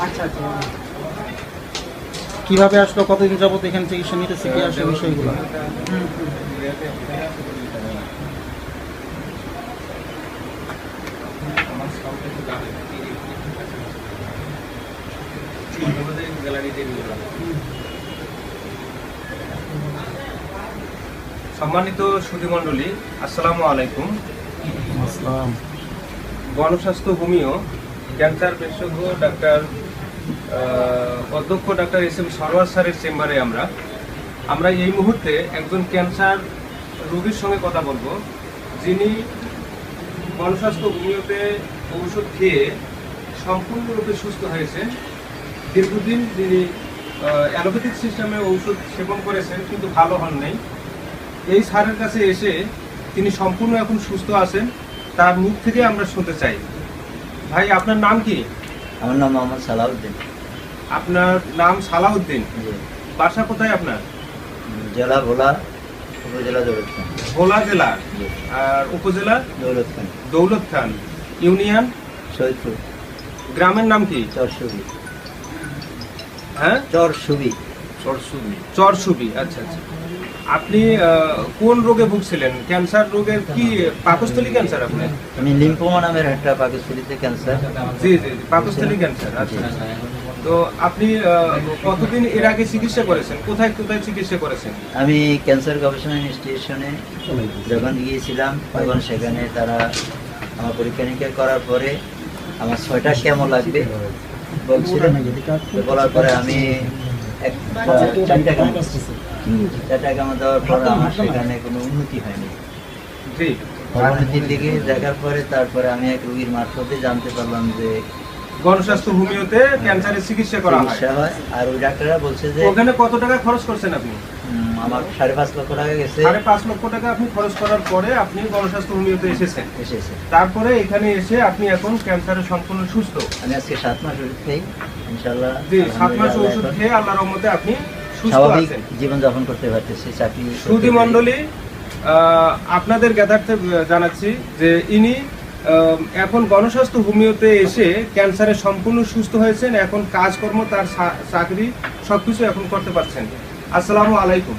আচ্ছা আচ্ছা। কিভাবে আসলো, কতদিন যাবত এখানে চিকিৎসা নিতেছে, কি আসলে বিষয়গুলো? সম্মানিত সুধীমণ্ডলী, আসসালামু আলাইকুম। আসসালাম। গণস্বাস্থ্য হোমিও ক্যান্সার বিশেষজ্ঞ ডাক্তার অধ্যক্ষ ডাক্তার এস.এম. সরোয়ার স্যারের চেম্বারে আমরা এই মুহূর্তে একজন ক্যান্সার রোগীর সঙ্গে কথা বলবো, যিনি গণস্বাস্থ্য হোমিওতে ঔষধ খেয়ে সম্পূর্ণরূপে সুস্থ হয়েছেন। দীর্ঘদিন তিনি অ্যালোপ্যাথিক সিস্টেমে ঔষধ সেবন করেছেন, কিন্তু ভালো হন নাই। এই স্যারের কাছে এসে তিনি সম্পূর্ণ এখন সুস্থ আছেন, তার মুখ থেকে আমরা শুনতে চাই। ভাই, আপনার নাম কি? আমার নাম মোহাম্মদ সালাউদ্দিন। আপনার নাম সালাউদ্দিন। বাসা কোথায় আপনার? জেলা ভোলা, উপজেলা দৌলতখান। ভোলা জেলা। আর উপজেলা? দৌলতখান। দৌলতখান। ইউনিয়ন? সৈয়দপুর। গ্রামের নাম কি? চরসুবি। হ্যাঁ, চরসুবি। চরসুবি। আচ্ছা আচ্ছা। আপনি কোন রোগে ভুগছিলেন? ক্যান্সার রোগের কি পাকস্থলী ক্যান্সার আপনার? আমি লিম্ফোমা নামের একটা পাকস্থলীতে ক্যান্সার। জি জি, পাকস্থলী ক্যান্সার। আচ্ছা। তো আপনি কতদিন এর আগে চিকিৎসা করেছেন? কোথায় কোথায় চিকিৎসা করেছেন? আমি ক্যান্সার গবেষণা ইনস্টিটিউশনে যখন গিয়েছিলাম, তখন সেখানে তারা আমার পরীক্ষা নিরীক্ষা করার পরে আমার 6টা কেমো লাগবে বলছিলেন। বলার পরে আমি 4টা কেমো দেওয়ার পর আমার সেখানে কোনো উন্নতি হয়নি। জি। অবনতির দিকে দেখার পরে তারপরে আমি এক রোগীর মারফতে জানতে পারলাম যে গণস্বাস্থ্য হোমিওতে ক্যান্সারের চিকিৎসা করা হয়। আর ওই ডাক্তাররা বলছে যে ওখানে কত টাকা খরচ করছেন আপনি? আমার 5.5 লক্ষ টাকা গেছে। 5.5 লক্ষ টাকা আপনি খরচ করার পরে আপনি গণস্বাস্থ্য হোমিওতে এসেছে। তারপরে এখানে এসে আপনি এখন ক্যান্সারে সম্পূর্ণ সুস্থ। আমি আজকে 7 মাস ওষুধ খাই, ইনশাআল্লাহ। জি, 7 মাস ওষুধ খেয়ে আল্লাহর রহমতে আপনি সুস্থ স্বাভাবিক আছেন, জীবন যাপন করতে পারতেছি। চাকরি সুধীমণ্ডলী, আপনাদের জ্ঞাতার্থে জানাচ্ছি যে ইনি এখন গণস্বাস্থ্য হোমিওতে এসে ক্যান্সারে সম্পূর্ণ সুস্থ হয়েছেন। এখন কাজকর্ম, তার চাকরি সবকিছু এখন করতে পারছেন। আসসালামু আলাইকুম।